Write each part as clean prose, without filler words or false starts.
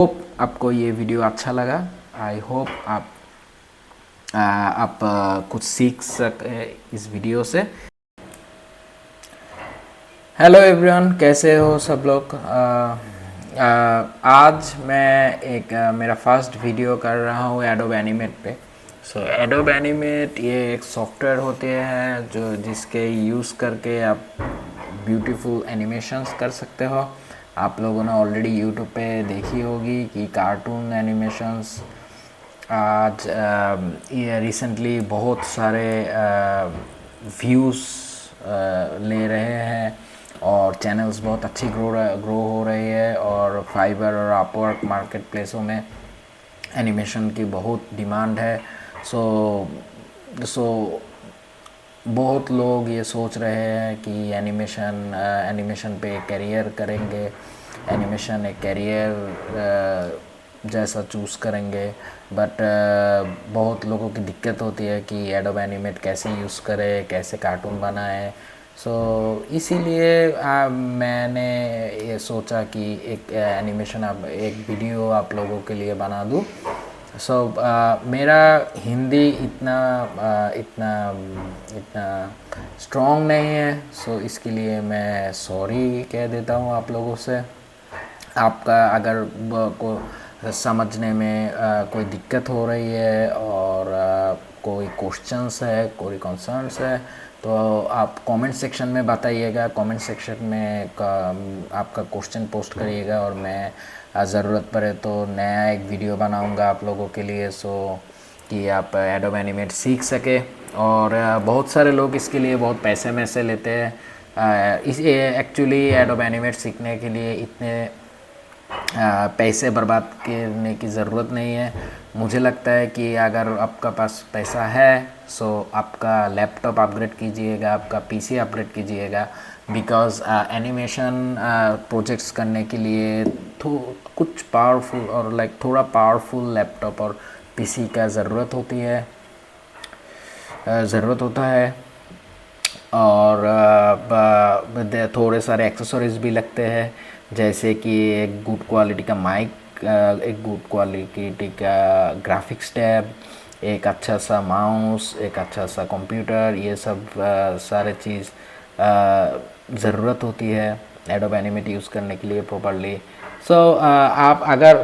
Hope आपको ये video अच्छा लगा। आई होप आप कुछ सीख सके इस वीडियो से। हेलो एवरीवन, कैसे हो सब लोग। आज मैं मेरा फर्स्ट वीडियो कर रहा हूँ एडोब एनिमेट पे। सो एडोब एनिमेट ये एक सॉफ्टवेयर होते हैं जो जिसके यूज़ करके आप ब्यूटीफुल एनिमेशंस कर सकते हो। आप लोगों ने ऑलरेडी यूट्यूब पे देखी होगी कि कार्टून एनिमेशंस आज ये रिसेंटली बहुत सारे व्यूज़ ले रहे हैं और चैनल्स बहुत अच्छी ग्रो हो रही है। और फाइबर और अपवर्क मार्केट प्लेसों में एनिमेशन की बहुत डिमांड है। सो सो बहुत लोग ये सोच रहे हैं कि एनिमेशन पे करियर करेंगे, एनिमेशन एक करियर जैसा चूज़ करेंगे। बट बहुत लोगों की दिक्कत होती है कि एडोब एनिमेट कैसे यूज़ करें, कैसे कार्टून बनाएं। सो इसीलिए मैंने ये सोचा कि एक एनिमेशन एक वीडियो आप लोगों के लिए बना दूँ। मेरा हिंदी इतना स्ट्रॉन्ग नहीं है। इसके लिए मैं सॉरी कह देता हूँ आप लोगों से। आपका अगर को समझने में कोई दिक्कत हो रही है और कोई क्वेश्चंस है, कोई कंसर्न्स है, तो आप कमेंट सेक्शन में बताइएगा। कमेंट सेक्शन में आपका क्वेश्चन पोस्ट करिएगा और मैं ज़रूरत पड़े तो नया एक वीडियो बनाऊंगा आप लोगों के लिए, कि आप एडोब एनिमेट सीख सके। और बहुत सारे लोग इसके लिए बहुत पैसे लेते हैं। इस एक्चुअली एडोब एनिमेट सीखने के लिए इतने पैसे बर्बाद करने की ज़रूरत नहीं है। मुझे लगता है कि अगर आपका पास पैसा है आपका लैपटॉप अपग्रेड कीजिएगा, आपका पीसी अपग्रेड कीजिएगा। बिकॉज़ एनिमेशन प्रोजेक्ट्स करने के लिए कुछ पावरफुल और थोड़ा पावरफुल लैपटॉप और पीसी का ज़रूरत होता है। और थोड़े सारे एक्सेसरीज भी लगते हैं, जैसे कि एक गुड क्वालिटी का माइक, एक गुड क्वालिटी का ग्राफिक्स टैब, एक अच्छा सा माउस, एक अच्छा सा कंप्यूटर। ये सब सारे चीज़ ज़रूरत होती है एडोब एनिमेट यूज़ करने के लिए प्रॉपरली। आप अगर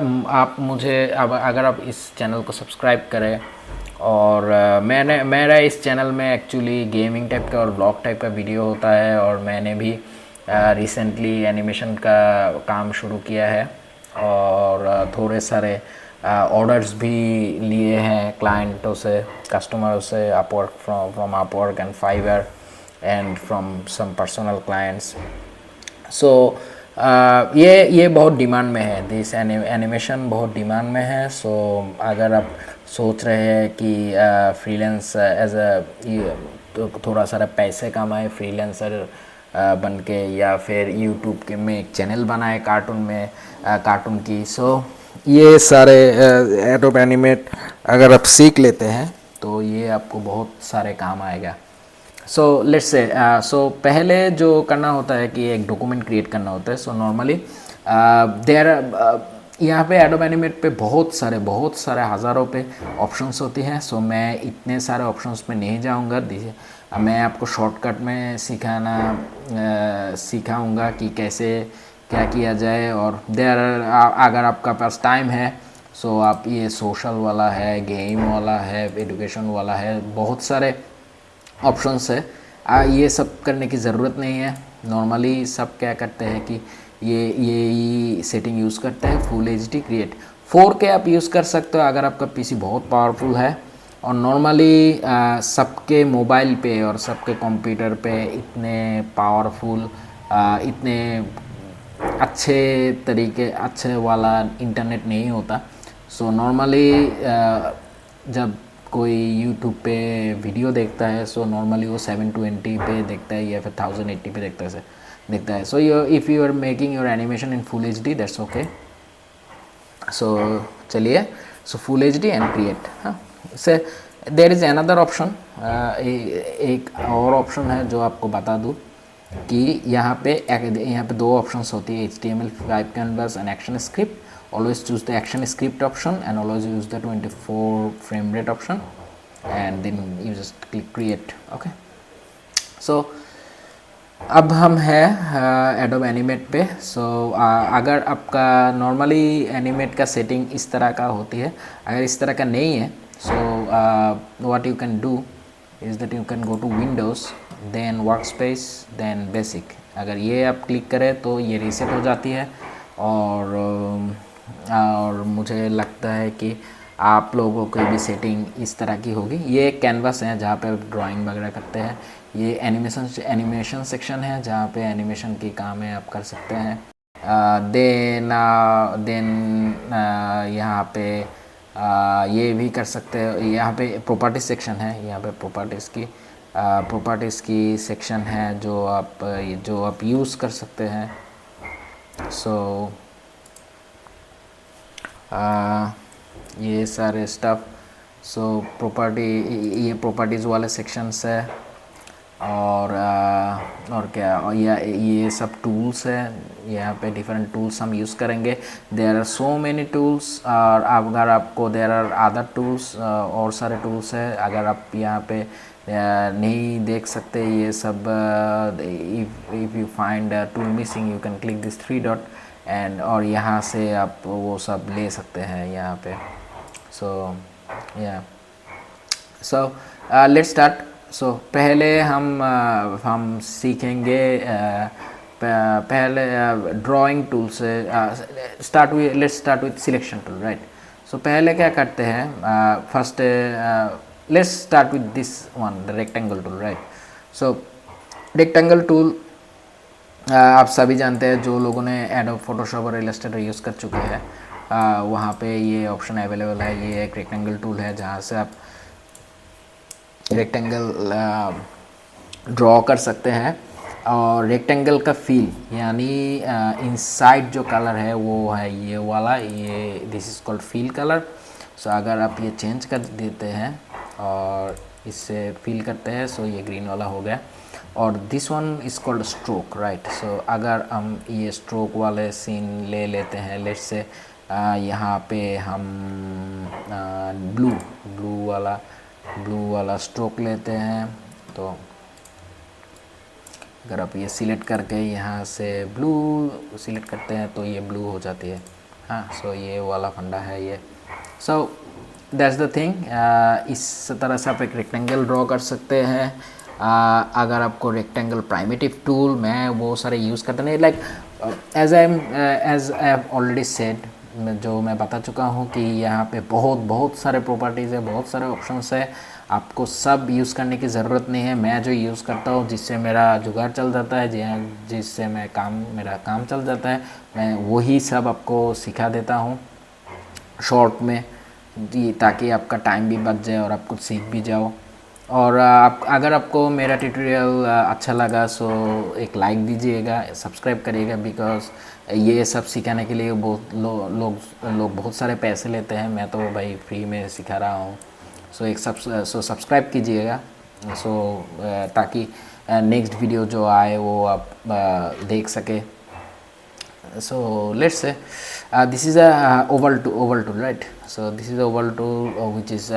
आप इस चैनल को सब्सक्राइब करें। और मेरा इस चैनल में एक्चुअली गेमिंग टाइप का और ब्लॉग टाइप का वीडियो होता है। और मैंने भी रिसेंटली एनिमेशन का काम शुरू किया है और थोड़े सारे ऑर्डर्स भी लिए हैं क्लाइंटों से, कस्टमरों से, Upwork from Upwork and Fiverr and from some personal clients. ये बहुत डिमांड में है, दिस एनिमेशन बहुत डिमांड में है। अगर आप सोच रहे हैं कि फ्रीलांस तो थोड़ा सारा पैसे कमाए फ्रीलांसर बन के, या फिर यूट्यूब के में एक चैनल बनाए कार्टून की। ये सारे एडोब एनिमेट अगर आप सीख लेते हैं तो ये आपको बहुत सारे काम आएगा। लेट्स से पहले जो करना होता है कि एक डॉक्यूमेंट क्रिएट करना होता है। नॉर्मली यहाँ पे एडोब एनिमेट पे बहुत सारे हज़ारों पे ऑप्शंस होती हैं। मैं इतने सारे ऑप्शंस पे नहीं जाऊँगा। मैं आपको शॉर्टकट में सिखाऊंगा कि कैसे क्या किया जाए। और अगर आपका पास टाइम है आप ये सोशल वाला है, गेम वाला है, एजुकेशन वाला है, बहुत सारे ऑप्शंस है। ये सब करने की ज़रूरत नहीं है। नॉर्मली सब क्या करते हैं कि ये सेटिंग यूज़ करते हैं फुल एचडी क्रिएट 4K आप यूज़ कर सकते हो अगर आपका पीसी बहुत पावरफुल है। और नॉर्मली सबके मोबाइल पे और सबके कंप्यूटर पे इतने पावरफुल, इतने अच्छे वाला इंटरनेट नहीं होता। नॉर्मली जब कोई यूट्यूब पे वीडियो देखता है नॉर्मली वो 720 पे देखता है या फिर 1080 पे देखता है। If you are making your animation in full H D that's okay. चलिए full H D and create. हाँ, say there is another option, एक और ऑप्शन है जो आपको बता दूँ कि यहाँ पे दो ऑप्शंस होती है, HTML5 canvas and action script. always choose the action script option and always use the 24 frame rate option and then you just click create. Okay, so अब हम हैं एडोब एनिमेट पे. सो अगर आपका नॉर्मली एनिमेट का setting इस तरह का होती है, अगर इस तरह का नहीं है, so what you can do is that you can go to Windows, then work space, then basic. अगर ये आप क्लिक करें तो ये रीसेट हो जाती है. और मुझे लगता है कि आप लोगों की भी सेटिंग इस तरह की होगी. ये कैनवास है जहाँ पे ड्राइंग वगैरह करते हैं. ये एनिमेशन सेक्शन है जहाँ पे एनिमेशन की काम है आप कर सकते हैं. देन यहाँ पे ये भी कर सकते हैं. यहाँ पे प्रॉपर्टी सेक्शन है, यहाँ पे प्रॉपर्टीज़ की सेक्शन है जो आप यूज़ कर सकते हैं. सो ये सारे स्टफ. सो ये प्रॉपर्टीज़ वाले सेक्शंस है. और क्या, और ये सब टूल्स है. यहाँ पे डिफरेंट टूल्स हम यूज़ करेंगे. There are so many tools. और अगर आपको देयर आर अदर टूल्स, और सारे टूल्स है. अगर आप यहाँ पे नहीं देख सकते ये सब, if you find tool missing you can click this 3 dot and और यहाँ से आप वो सब ले सकते हैं यहाँ पे. So let's start. सो पहले हम सीखेंगे पहले ड्राइंग टूल से. Let's start with selection tool, right. So पहले क्या करते हैं, first let's start with this one, the rectangle tool, right. So rectangle tool आप सभी जानते हैं, जो लोगों ने एडोब फोटोशॉप और इलस्ट्रेटर यूज़ कर चुके हैं. वहाँ पे ये ऑप्शन अवेलेबल है. ये एक रेक्टेंगल टूल है जहाँ से आप रेक्टेंगल ड्रॉ कर सकते हैं. और रेक्टेंगल का फील यानी इनसाइड जो कलर है वो है ये वाला, ये this is called fill colour. So अगर आप ये चेंज कर देते हैं और इससे फील करते हैं, सो ये ग्रीन वाला हो गया. और this one is called stroke, right. So अगर हम ये स्ट्रोक वाले सीन ले लेते हैं, लेट्स से यहाँ पे हम ब्लू वाला स्ट्रोक लेते हैं. तो अगर आप ये सिलेक्ट करके यहाँ से ब्लू सिलेक्ट करते हैं तो ये ब्लू हो जाती है. हाँ, सो ये वाला फंडा है ये. सो दैट्स द थिंग. इस तरह से आप एक रेक्टेंगल ड्रॉ कर सकते हैं. अगर आपको रेक्टेंगल प्राइमिटिव टूल, मैं वो सारे यूज़ करते नहीं. Like as I have already said, जो मैं बता चुका हूँ कि यहाँ पे बहुत सारे प्रॉपर्टीज़ है, बहुत सारे ऑप्शंस है. आपको सब यूज़ करने की ज़रूरत नहीं है. मैं जो यूज़ करता हूँ, जिससे मेरा जुगाड़ चल जाता है, जिससे मेरा काम चल जाता है, मैं वही सब आपको सिखा देता हूँ शॉर्ट में, ताकि आपका टाइम भी बच जाए और आप कुछ सीख भी जाओ. और अगर आपको मेरा ट्यूटोरियल अच्छा लगा, सो एक लाइक दीजिएगा, सब्सक्राइब करिएगा. बिकॉज ये सब सिखाने के लिए बहुत लोग बहुत सारे पैसे लेते हैं. मैं तो भाई फ्री में सिखा रहा हूँ. सो सब्सक्राइब कीजिएगा, ताकि नेक्स्ट वीडियो जो आए वो आप देख सके. So let's say this is a Oval tool, right. So this is Oval tool which is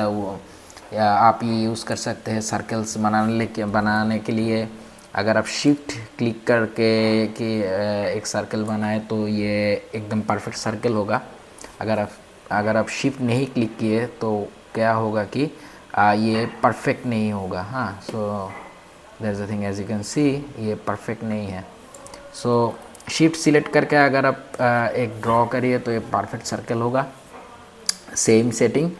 आप ये यूज़ कर सकते हैं सर्कल्स बनाने के लिए. अगर आप शिफ्ट क्लिक करके एक सर्कल बनाए तो ये एकदम परफेक्ट सर्कल होगा. अगर आप शिफ्ट नहीं क्लिक किए तो क्या होगा कि ये परफेक्ट नहीं होगा. हाँ, so that's the thing. As you can see ये परफेक्ट नहीं है. सो शिफ्ट सिलेक्ट करके अगर आप एक ड्रॉ करिए तो ये परफेक्ट सर्कल होगा. Same setting.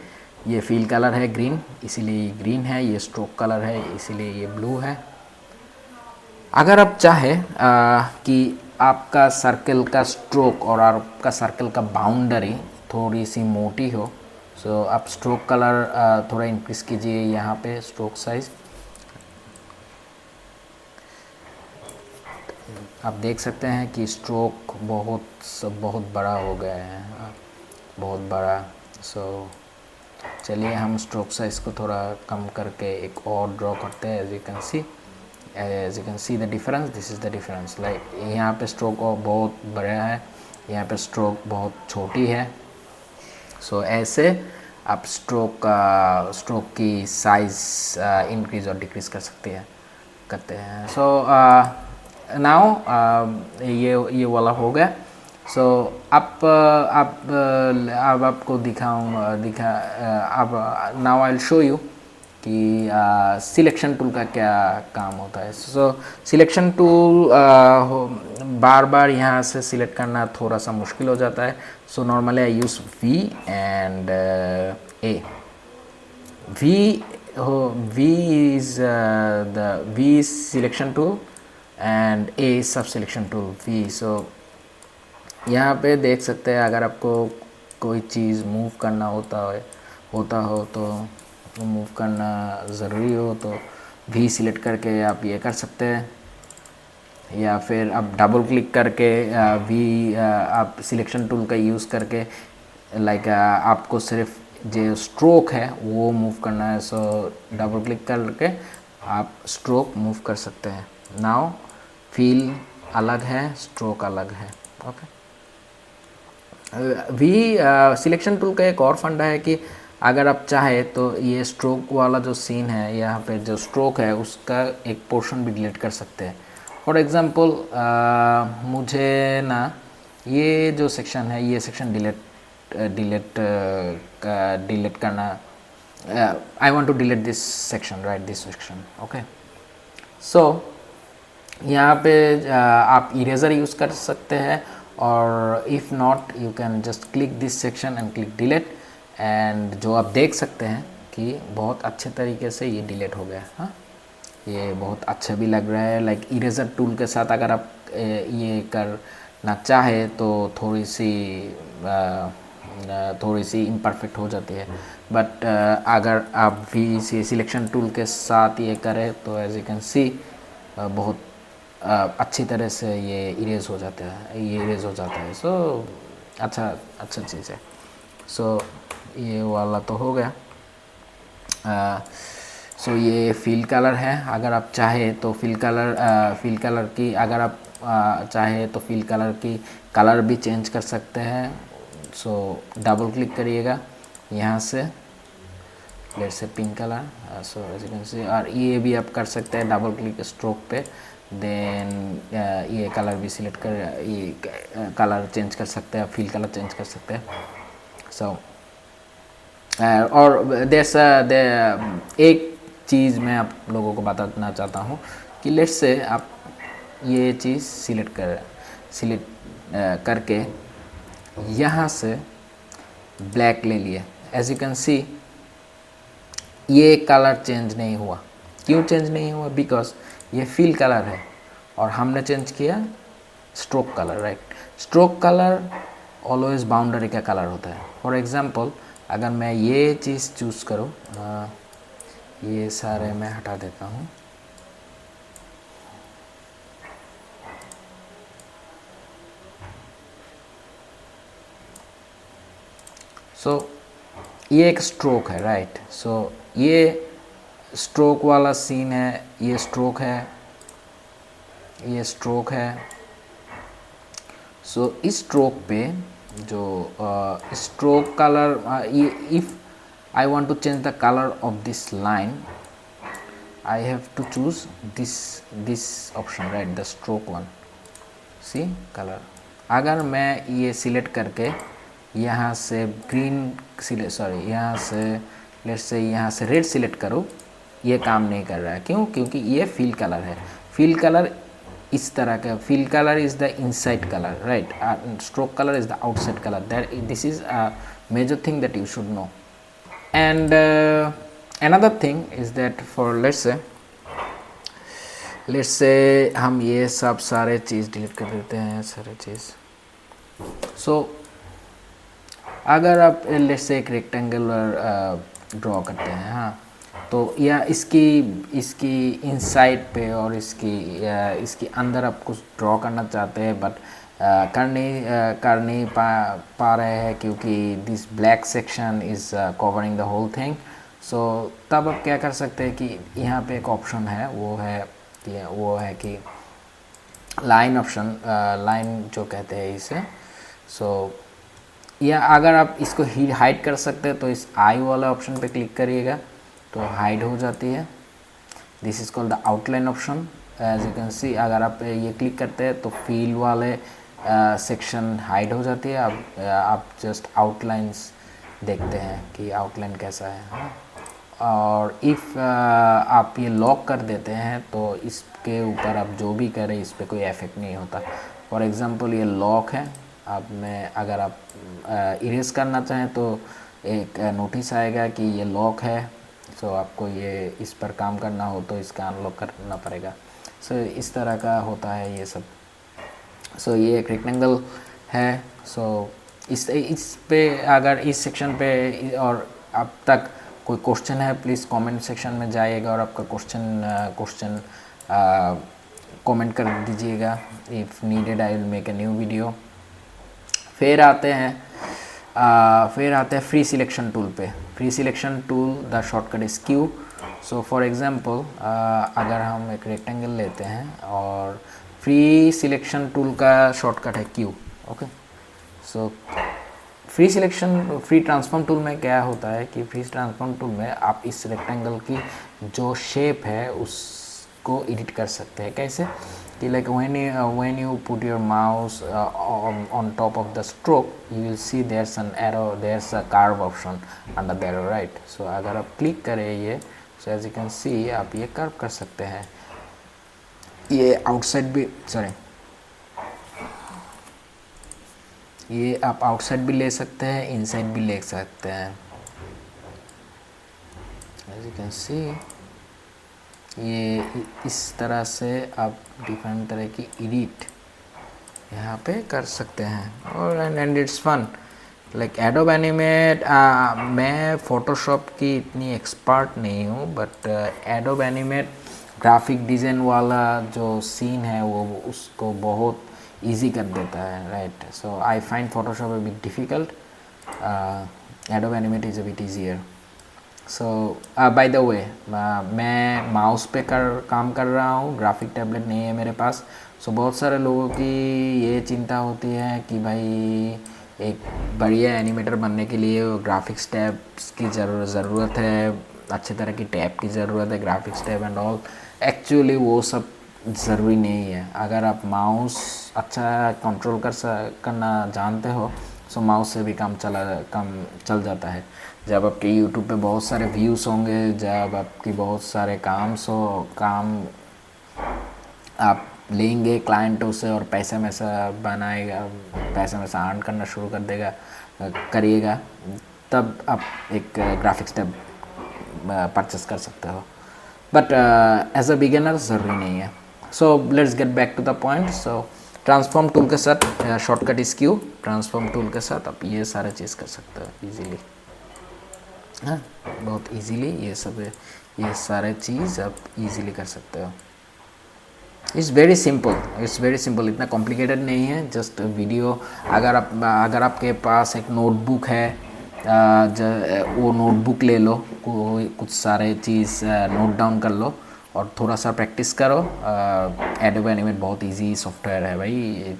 ये फील कलर है ग्रीन, इसीलिए ये ग्रीन है. ये स्ट्रोक कलर है, इसीलिए ये ब्लू है. अगर आप चाहें कि आपका सर्कल का स्ट्रोक और आपका सर्कल का बाउंड्री थोड़ी सी मोटी हो, सो आप स्ट्रोक कलर थोड़ा इंक्रीज़ कीजिए यहाँ पे, स्ट्रोक साइज़. आप देख सकते हैं कि स्ट्रोक बहुत बड़ा हो गया है, बहुत बड़ा. सो चलिए हम स्ट्रोक साइज़ को थोड़ा कम करके एक और ड्रॉ करते हैं. As you can see the difference. This is the difference. Like यहाँ पे स्ट्रोक बहुत बड़ा है यहाँ पे स्ट्रोक बहुत छोटी है। सो ऐसे आप स्ट्रोक की साइज़ इंक्रीज़ और डिक्रीज़ करते हैं। सो नाउ ये वाला हो गया। सो अब आपको अब now I will show you कि सिलेक्शन टूल का क्या काम होता है। सो सिलेक्शन टूल बार बार यहाँ से सिलेक्ट करना थोड़ा सा मुश्किल हो जाता है। So normally I use V and A. V is selection tool and A is sub selection tool V. So यहाँ पे देख सकते हैं, अगर आपको कोई चीज़ मूव करना होता हो तो मूव करना ज़रूरी हो तो V सिलेक्ट करके आप ये कर सकते हैं, या फिर आप डबल क्लिक करके आप सिलेक्शन टूल का यूज़ करके लाइक आपको सिर्फ जो स्ट्रोक है वो मूव करना है। सो डबल क्लिक करके आप स्ट्रोक मूव कर सकते हैं। नाउ फील अलग है, स्ट्रोक अलग है। ओके। सिलेक्शन टूल का एक और फंडा है कि अगर आप चाहे तो ये स्ट्रोक वाला जो सीन है, यहाँ पे जो स्ट्रोक है उसका एक पोर्शन भी डिलीट कर सकते हैं। फॉर एग्ज़ाम्पल मुझे ना ये जो सेक्शन है ये सेक्शन डिलीट करना, I want to delete this section, right, this section. Okay. So यहाँ पे आप इरेज़र यूज़ कर सकते हैं, और if not you can just click this section and click delete, and जो आप देख सकते हैं कि बहुत अच्छे तरीके से ये डिलीट हो गया। हाँ, ये बहुत अच्छा भी लग रहा है। लाइक इरेज़र टूल के साथ अगर आप ये करना चाहे तो थोड़ी सी इम्परफेक्ट हो जाती है, बट अगर आप भी सिलेक्शन टूल के साथ ये करें तो एज यू कैन सी बहुत अच्छी तरह से ये इरेज हो जाता है। सो अच्छा चीज़ है। सो ये वाला तो हो गया। सो ये फिल कलर है। अगर आप चाहे तो फिल कलर की अगर आप चाहे तो फिल कलर की कलर भी चेंज कर सकते हैं। सो डबल क्लिक करिएगा यहाँ से, let's say pink colour. So as you can see, और ये भी आप कर सकते हैं डबल क्लिक स्ट्रोक पे, देन ये कलर भी सिलेक्ट कर, ये कलर चेंज कर सकते हैं, फिल कलर चेंज कर सकते हैं। सो और एक चीज़ मैं आप लोगों को बताना चाहता हूँ कि लेट्स से आप ये चीज़ सिलेक्ट करके यहाँ से ब्लैक ले लिए। एज यू कैन सी ये कलर चेंज नहीं हुआ। क्यों चेंज नहीं हुआ? बिकॉज ये फिल कलर है और हमने चेंज किया stroke colour, right. Stroke colour always boundary का कलर होता है। फॉर एग्जांपल अगर मैं ये चीज़ चूज़ करूँ, ये सारे मैं हटा देता हूँ। सो ये एक स्ट्रोक है, राइट। सो ये स्ट्रोक वाला सीन है, ये स्ट्रोक है, ये स्ट्रोक है। सो इस स्ट्रोक पे जो stroke colour, if I want to change the color of this line, I have to choose this option, right, the stroke one. See color. अगर मैं ये सिलेक्ट करके यहाँ से ग्रीन यहाँ से लेट्स से यहाँ से रेड सिलेक्ट करूँ, ये काम नहीं कर रहा है। क्यों? क्योंकि ये फिल कलर है। फिल कलर इस तरह का, fill colour is the inside colour, right, stroke colour is the outside colour. That this is a major thing that you should know. And another thing is that for let's say हम ये सब सारे चीज़ delete कर देते हैं, सारे चीज़। सो अगर आप let's say एक रेक्टेंगुलर ड्रॉ करते हैं, हाँ, तो या इसकी इनसाइड पे और इसके अंदर आप कुछ ड्रॉ करना चाहते हैं, बट कर नहीं पा रहे हैं क्योंकि this black section is covering the whole thing. So तब आप क्या कर सकते हैं कि यहाँ पे एक ऑप्शन है, वो है कि लाइन ऑप्शन, लाइन जो कहते हैं इसे, सो या अगर आप इसको हाइड कर सकते हैं तो इस आई वाला ऑप्शन पे क्लिक करिएगा तो हाइड हो जाती है। This is called the outline option. As you can see अगर आप ये क्लिक करते हैं तो फील वाले सेक्शन हाइड हो जाती है। आप जस्ट आउटलाइंस देखते हैं कि आउटलाइन कैसा है। और इफ़ आप ये लॉक कर देते हैं तो इसके ऊपर आप जो भी करें इस पर कोई इफेक्ट नहीं होता। फॉर एग्ज़ाम्पल ये लॉक है, आप में अगर आप इरेज करना चाहें तो एक नोटिस आएगा कि ये लॉक है। सो आपको ये इस पर काम करना हो तो इसका अनलॉक करना पड़ेगा। सो इस तरह का होता है ये सब। सो ये एक रेक्टेंगल है। सो इस पे अगर इस सेक्शन पे और अब तक कोई क्वेश्चन है प्लीज़ कमेंट सेक्शन में जाइएगा और आपका क्वेश्चन कमेंट कर दीजिएगा। If needed I will make a new video. फिर आते हैं फ्री सिलेक्शन टूल पे। Free selection tool the shortcut is Q. So for example अगर हम एक रेक्टेंगल लेते हैं और फ्री सिलेक्शन टूल का शॉर्टकट है Q. Okay, so free transform tool में क्या होता है कि फ्री ट्रांसफॉर्म टूल में आप इस रेक्टेंगल की जो शेप है उसको एडिट कर सकते हैं। कैसे कि like when you put your mouse on top of the stroke you will see there's an arrow, there's a curve option under the arrow, right? So अगर आप क्लिक करें ये, so as you can see आप ये curve कर सकते हैं। ये आउटसाइड भी ये आप आउटसाइड भी ले सकते हैं, इनसाइड भी ले सकते हैं। एज यू कैन सी ये इस तरह से आप डिफरेंट तरह की एडिट यहाँ पे कर सकते हैं। और and it's fun like Adobe Animate. मैं फ़ोटोशॉप की इतनी एक्सपर्ट नहीं हूँ but Adobe Animate graphic design वाला जो सीन है वो उसको बहुत इजी कर देता है, right? So I find Photoshop a bit difficult, adobe animate is a bit easier. So by the way मैं माउस पे काम कर रहा हूँ, ग्राफिक टैबलेट नहीं है मेरे पास। सो बहुत सारे लोगों की ये चिंता होती है कि भाई एक बढ़िया एनिमेटर बनने के लिए ग्राफिक्स टैब्स की ज़रूरत है, अच्छे तरह की टैब की ज़रूरत है, graphics tab and all. Actually वो सब ज़रूरी नहीं है। अगर आप माउस अच्छा कंट्रोल करना जानते हो सो माउस से भी काम चल जाता है। जब आपके यूट्यूब पे बहुत सारे व्यूज़ होंगे, जब आपकी बहुत सारे काम आप लेंगे क्लाइंटों से और पैसा बनाएगा, पैसा में से अर्न करना शुरू करिएगा, तब आप एक ग्राफिक्स टैब परचेस कर सकते हो। बट एज अ बिगिनर ज़रूरी नहीं है। So let's get back to the point. So transform tool के साथ shortcut is Q. Transform tool के साथ आप ये सारे चीज़ कर सकते हो इजीली। हाँ, बहुत इजीली ये सारे चीज़ आप इजीली कर सकते हो। इट्स वेरी सिंपल, इतना कॉम्प्लिकेटेड नहीं है। जस्ट वीडियो अगर आपके पास एक नोटबुक है, वो नोटबुक ले लो, कुछ सारे चीज़ नोट डाउन कर लो और थोड़ा सा प्रैक्टिस करो। एडोब एनिमेट बहुत इजी सॉफ्टवेयर है भाई,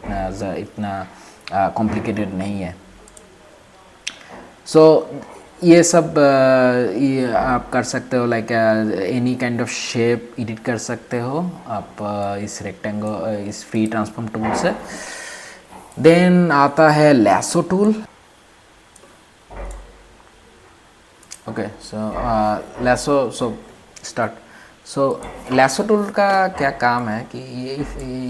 इतना कॉम्प्लिकेटेड नहीं है। सो ये सब ये आप कर सकते हो। Like any kind of shape edit कर सकते हो आप इस रेक्टेंगल इस फ्री ट्रांसफॉर्म टूल से। देन आता है लैसो टूल। ओके, सो लैसो टूल का क्या काम है कि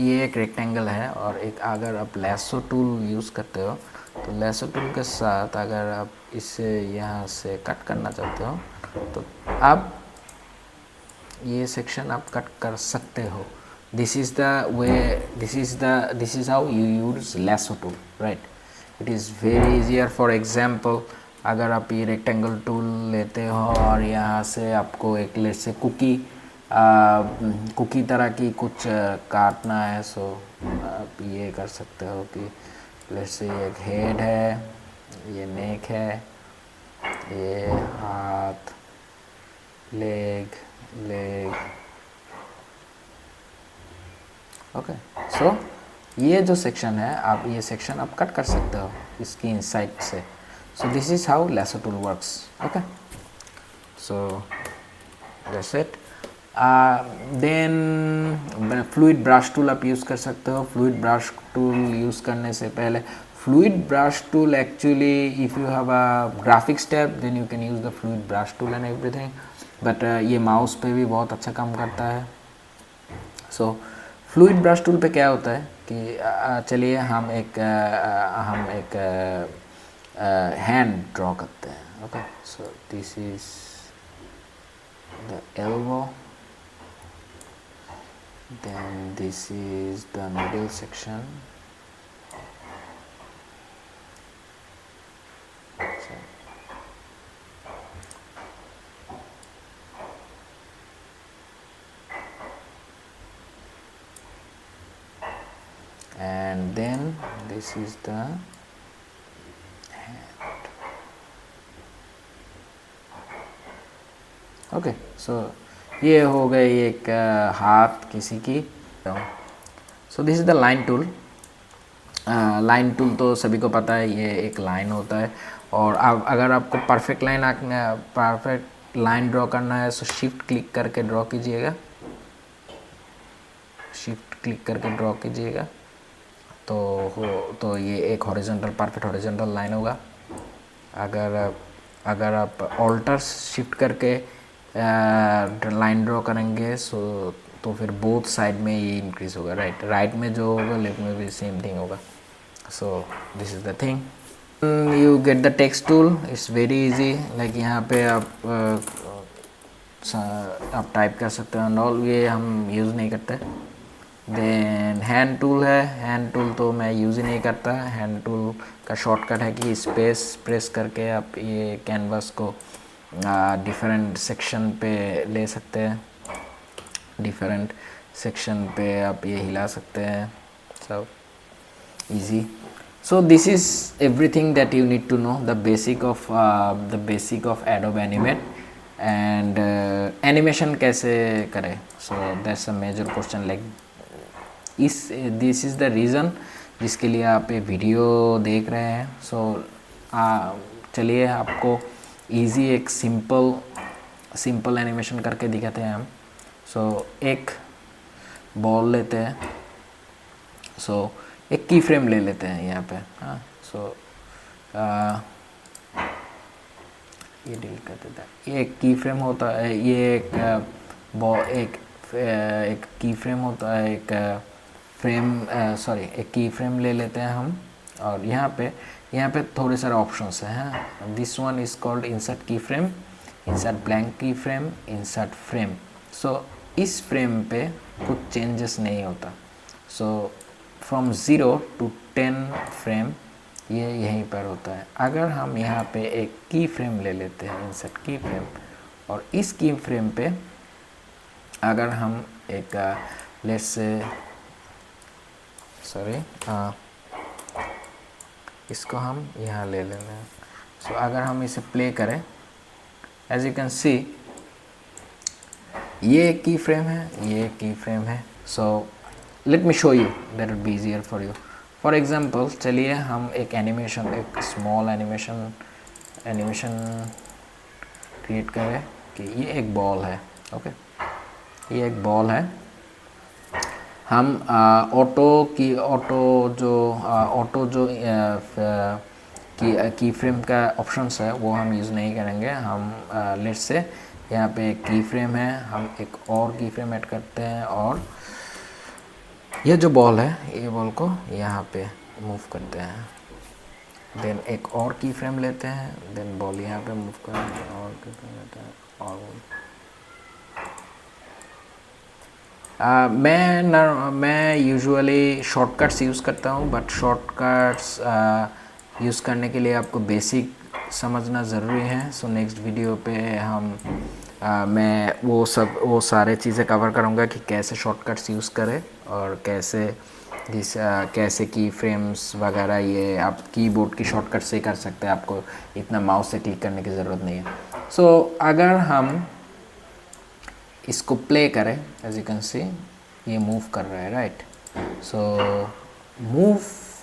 ये एक रेक्टेंगल है और एक अगर आप लैसो टूल यूज़ करते हो तो लैसो टूल के साथ अगर आप इसे यहाँ से कट करना चाहते हो तो आप ये सेक्शन आप कट कर सकते हो। This is how you use lasso tool, right? It is very easier. For example अगर आप ये रेक्टेंगल टूल लेते हो और यहाँ से आपको एक लेट से कुकी तरह की कुछ काटना है, सो आप ये कर सकते हो कि लेट से ये एक हेड है, ये नेक है, ये हाथ, लेग। ओके, सो ये जो सेक्शन है आप ये सेक्शन आप कट कर सकते हो इसकी इनसाइड से. So this is how lasso tool works. Okay, so that's it. Then fluid brush tool आप यूज़ कर सकते हो. फ्लूइड ब्रश टूल यूज़ करने से पहले fluid brush tool actually if you have a graphics tab then you can use the fluid brush tool and everything, but ये mouse पे भी बहुत अच्छा काम करता है. सो फ्लूइड ब्रश टूल पे क्या होता है कि चलिए हम एक हैंड ड्रॉ करते हैं. Okay, so this is the elbow, then this is the middle section. So, and then this is the hand. Okay, so ये हो गई एक हाथ किसी की. सो this is the line tool. Line tool तो सभी को पता है, ये एक लाइन होता है. और अब अगर आपको परफेक्ट लाइन ड्रॉ करना है तो शिफ्ट क्लिक करके ड्रॉ कीजिएगा. शिफ्ट क्लिक करके ड्रॉ कीजिएगा तो ये एक हॉरिजॉन्टल परफेक्ट हॉरिजॉन्टल लाइन होगा. अगर आप ऑल्टर शिफ्ट करके लाइन ड्रॉ करेंगे तो फिर बोथ साइड में ये इंक्रीज होगा. राइट में जो होगा लेफ्ट में भी सेम थिंग होगा. सो this is the thing. You get the text tool. It's very easy. Like यहाँ पे आप टाइप कर सकते हो एंड ऑल. ये हम यूज़ नहीं करते. देन हैंड टूल है. हैंड टूल तो मैं यूज़ ही नहीं करता. हैंड टूल का शॉर्टकट है कि स्पेस प्रेस करके आप ये कैनवास को डिफरेंट सेक्शन पे ले सकते हैं. डिफरेंट सेक्शन पे आप ये हिला सकते हैं. सब easy. So this is everything that you need to know. The basic of Adobe Animate and animation कैसे करें. So that's a major question. Like this is the reason जिसके लिए आप ये वीडियो देख रहे हैं. सो चलिए आपको इजी एक सिंपल एनिमेशन करके दिखाते हैं हम. सो एक बॉल लेते हैं. सो एक की फ्रेम ले लेते हैं यहाँ पे. हाँ, सो ये डील कर देता है. ये एक की फ्रेम होता है. ये एक की फ्रेम होता है. एक की फ्रेम ले लेते हैं हम. और यहाँ पे थोड़े सारे ऑप्शंस हैं. This one is called insert की फ्रेम, इंसर्ट ब्लैंक की फ्रेम, इंसर्ट फ्रेम. सो इस फ्रेम पे कुछ चेंजेस नहीं होता. सो फ्रॉम 0 to 10 फ्रेम ये यहीं पर होता है. अगर हम यहाँ पे एक की फ्रेम ले लेते हैं, इंसर्ट की फ्रेम, और इस की फ्रेम पे अगर हम एक लेट्स से इसको हम यहाँ ले लेना है. सो अगर हम इसे प्ले करें, एज यू कैन सी ये एक की फ्रेम है, ये एक की फ्रेम है. So let me show you, that will be easier for you. For example चलिए हम एक स्मॉल एनिमेशन क्रिएट करें कि ये एक बॉल है. ओके, ये एक बॉल है. हम ऑटो जो की फ्रेम का ऑप्शंस है वो हम यूज़ नहीं करेंगे. हम लेट्स से यहाँ पे एक की फ्रेम है, हम एक और की फ्रेम ऐड करते हैं और ये जो बॉल है ये बॉल को यहाँ पे मूव करते हैं. देन एक और की फ्रेम लेते हैं, देन बॉल यहाँ पे मूव करते हैं और की फ्रेम लेते हैं और मैं यूजुअली शॉर्टकट्स यूज़ करता हूँ. बट शॉर्टकट्स यूज़ करने के लिए आपको बेसिक समझना ज़रूरी है. सो नेक्स्ट वीडियो पे मैं वो सारे चीज़ें कवर करूँगा कि कैसे शॉर्टकट्स यूज़ करें और कैसे की फ्रेम्स वगैरह ये आप कीबोर्ड की शॉर्टकट से कर सकते हैं. आपको इतना माउस से क्लिक करने की ज़रूरत नहीं है. सो अगर हम इसको प्ले करें, एज यू कैन सी ये मूव कर रहा है. राइट. सो मूव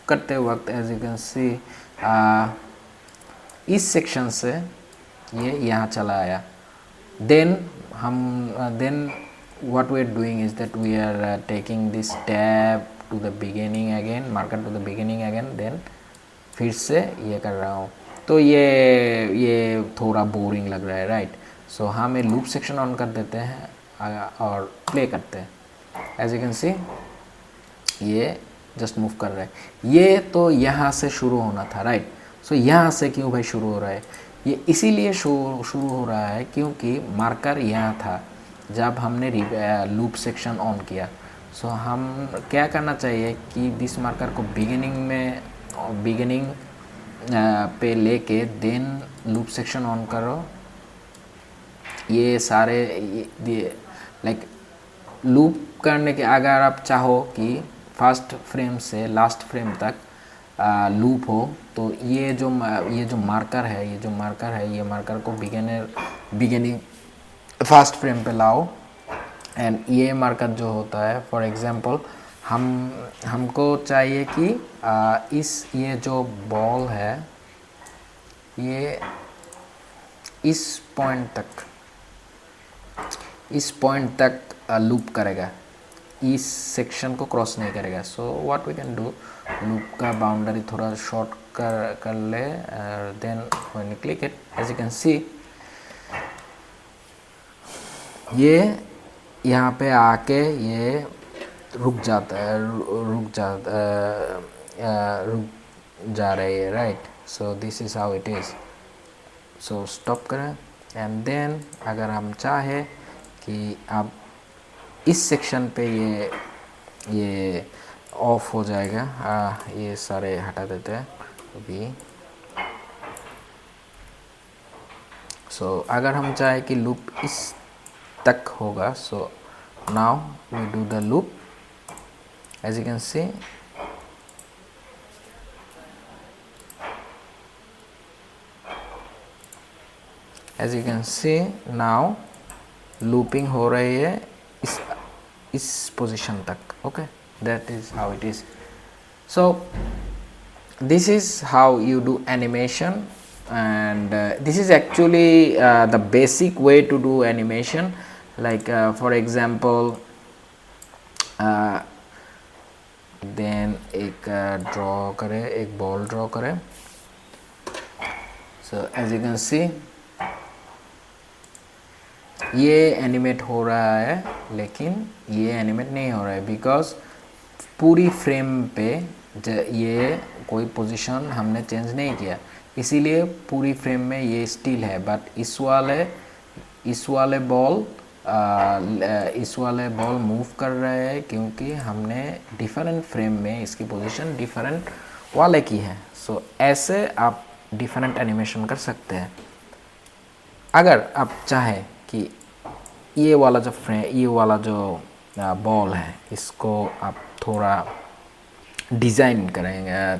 करते वक्त एज यू कैन सी इस सेक्शन से ये यहाँ चला आया, then what we are doing is that we are taking this tab to the beginning again, marker to the beginning again, then फिर से ये कर रहा हूँ। तो ये थोड़ा बोरिंग लग रहा है, राइट। सो हम ये लूप सेक्शन ऑन कर देते हैं और प्ले करते हैं। एज यू कैन सी ये जस्ट मूव कर रहा है। ये तो यहाँ से शुरू होना था, राइट। सो यहाँ से क्यों भाई शुरू हो रहा है? ये इसीलिए शुरू हो रहा है क्योंकि मार्कर यहाँ था जब हमने लूप सेक्शन ऑन किया। सो हम क्या करना चाहिए कि दिस मार्कर को बिगिनिंग पे लेके देन लूप सेक्शन ऑन करो। ये सारे लाइक लूप करने के अगर आप चाहो कि फर्स्ट फ्रेम से लास्ट फ्रेम तक लूप हो, तो ये जो मार्कर है ये मार्कर को बिगिनिंग फर्स्ट फ्रेम पे लाओ। एंड ये मार्कर जो होता है, फॉर एग्जांपल हमको चाहिए कि ये जो बॉल है ये इस पॉइंट तक लूप करेगा, इस सेक्शन को क्रॉस नहीं करेगा। So what we can do, loop का बाउंड्री थोड़ा शॉर्ट कर ले, then when you click it as you can see ये यहाँ पे आके ये रुक जा रही है, right. So this is how it is. So stop करें एंड देन अगर हम चाहे कि अब इस सेक्शन पे ये ऑफ हो जाएगा, ये सारे हटा देते हैं अभी। सो अगर हम चाहे कि लूप इस तक होगा, so now we do the loop as you can see. As you can see now looping हो रही है इस पोजीशन तक, okay. That is how it is. So this is how you do animation, and this is actually the basic way to do animation. Like for example then एक draw करें, एक ball draw करें। so as you can see ये animate हो रहा है, लेकिन ये एनिमेट नहीं हो रहा है बिकॉज पूरी फ्रेम पे ये कोई पोजीशन हमने चेंज नहीं किया, इसीलिए पूरी फ्रेम में ये स्टिल है। बट इस वाले बॉल मूव कर रहे हैं क्योंकि हमने डिफरेंट फ्रेम में इसकी पोजीशन डिफरेंट वाले की है। सो ऐसे आप डिफरेंट एनिमेशन कर सकते हैं। अगर आप चाहें कि ये वाला जो बॉल है इसको आप थोड़ा डिज़ाइन करेंगे,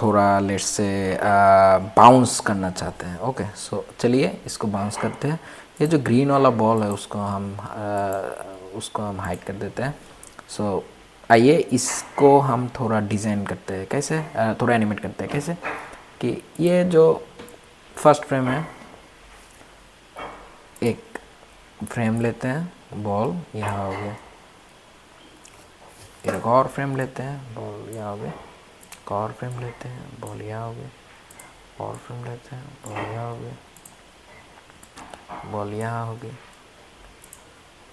थोड़ा लेट्स से बाउंस करना चाहते हैं, ओके। सो चलिए इसको बाउंस करते हैं। ये जो ग्रीन वाला बॉल है उसको हम हाइड कर देते हैं। सो आइए इसको हम थोड़ा डिज़ाइन करते हैं, कैसे थोड़ा एनिमेट करते हैं, कैसे कि ये जो फर्स्ट फ्रेम है, एक फ्रेम लेते हैं, बॉल यहाँ हो गया, एक और फ्रेम लेते हैं, बॉल यहाँ हो गया, एक और फ्रेम लेते हैं, बॉल यहाँ हो गया, और फ्रेम लेते हैं, बॉल यहाँ हो गया, बॉल यहाँ हो गई,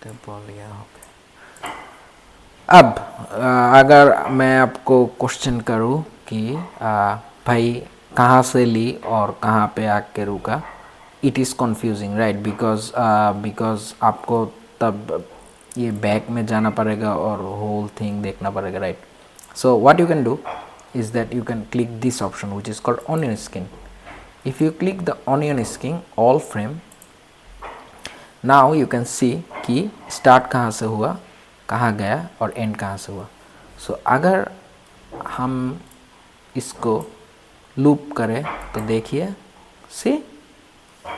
तो बॉल यहाँ हो गया। अब अगर मैं आपको क्वेश्चन करूँ कि भाई कहाँ से ली और कहाँ पे आके रुका, it is confusing, right. Because आपको तब ये बैक में जाना पड़ेगा और होल थिंग देखना पड़ेगा, right. So what you can do is that you can click this option which is called onion skin. If you click the onion skin all frame, now you can see कि start कहाँ से हुआ, कहाँ गया और end कहाँ से हुआ। So अगर हम इसको loop करें तो देखिए see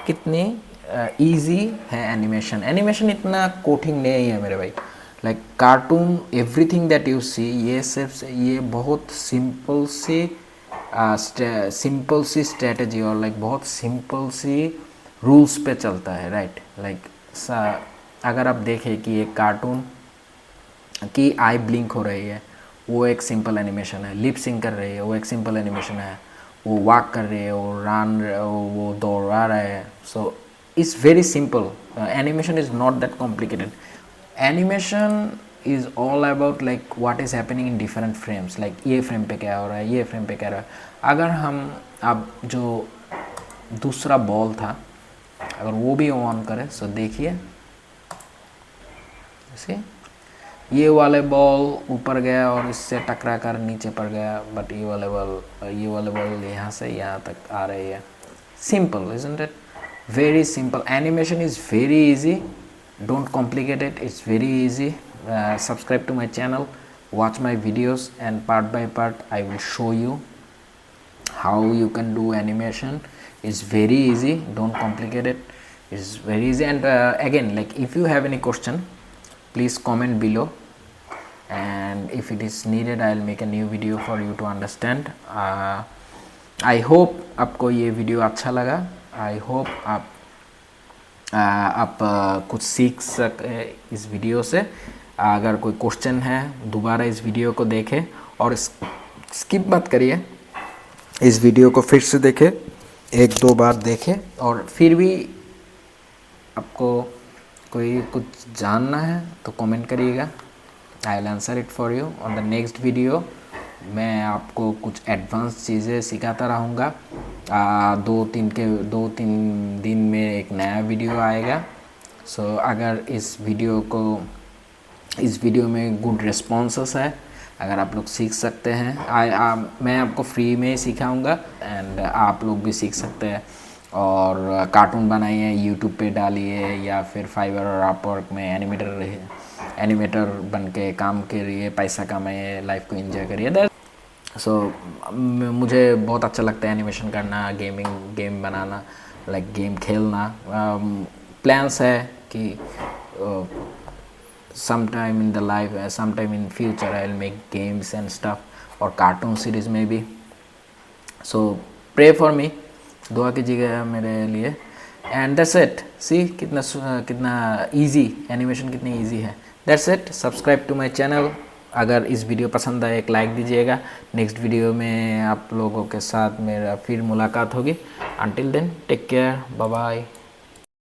कितनी easy है एनिमेशन इतना कठिन नहीं है मेरे भाई। Like cartoon everything that you see, ये सिर्फ ये बहुत सिंपल सी स्ट्रेटजी और लाइक बहुत सिंपल सी रूल्स पे चलता है, राइट। लाइक अगर आप देखें कि एक कार्टून की आई ब्लिंक हो रही है, वो एक सिंपल एनिमेशन है। लिप सिंक कर रही है, वो एक सिंपल एनिमेशन है। वो वॉक कर रही है, वो रन, वो दौड़ा रहा है। So it's very simple. Animation is not that complicated. Animation is all about like what is happening in different frames. Like ये फ्रेम पे क्या हो रहा है, ये फ्रेम पे क्या हो रहा है। अगर हम अब जो दूसरा बॉल था अगर वो भी ऑन करें, सो देखिए ये वाले बॉल ऊपर गया और इससे टकरा कर नीचे पड़ गया, बट ये वाले बॉल यहाँ से यहाँ तक आ रही है। Simple, isn't it? Very simple. Animation is very easy, don't complicate it, it's very easy. Subscribe to my channel, watch my videos, and part by part I will show you how you can do animation. It's very easy, don't complicate it, it's very easy. And again, like if you have any question, please comment below, and if it is needed I'll make a new video for you to understand. I hope आपको ये video अच्छा लगा। I hope आप कुछ सीख सके इस video से। अगर कोई क्वेश्चन है दोबारा इस वीडियो को देखें और स्किप मत करिए, इस वीडियो को फिर से देखें, 1-2 बार देखें, और फिर भी आपको कोई कुछ जानना है तो कमेंट करिएगा। I will answer it for you on the next video. मैं आपको कुछ एडवांस चीज़ें सिखाता रहूँगा। 2-3 दिन में एक नया वीडियो आएगा। सो अगर इस वीडियो में गुड रिस्पॉन्सेस है, अगर आप लोग सीख सकते हैं, मैं आपको फ्री में सिखाऊंगा एंड आप लोग भी सीख सकते हैं। और कार्टून बनाइए, यूट्यूब पे डालिए, या फिर फाइवर और अपवर्क में एनिमेटर बन के काम करिए, पैसा कमाइए, लाइफ को एंजॉय करिए। मुझे बहुत अच्छा लगता है एनिमेशन करना, गेम बनाना, लाइक गेम खेलना। प्लान्स है कि sometime in the life, sometime in future I'll make games and stuff और कार्टून सीरीज में भी। so pray for me, दुआ कीजिएगा मेरे लिए। and that's it, see कितना easy एनिमेशन, कितनी easy है। that's it, subscribe to my channel। अगर इस वीडियो पसंद आए एक लाइक दीजिएगा। नेक्स्ट वीडियो में आप लोगों के साथ मेरा फिर मुलाकात होगी। until then take care, bye bye।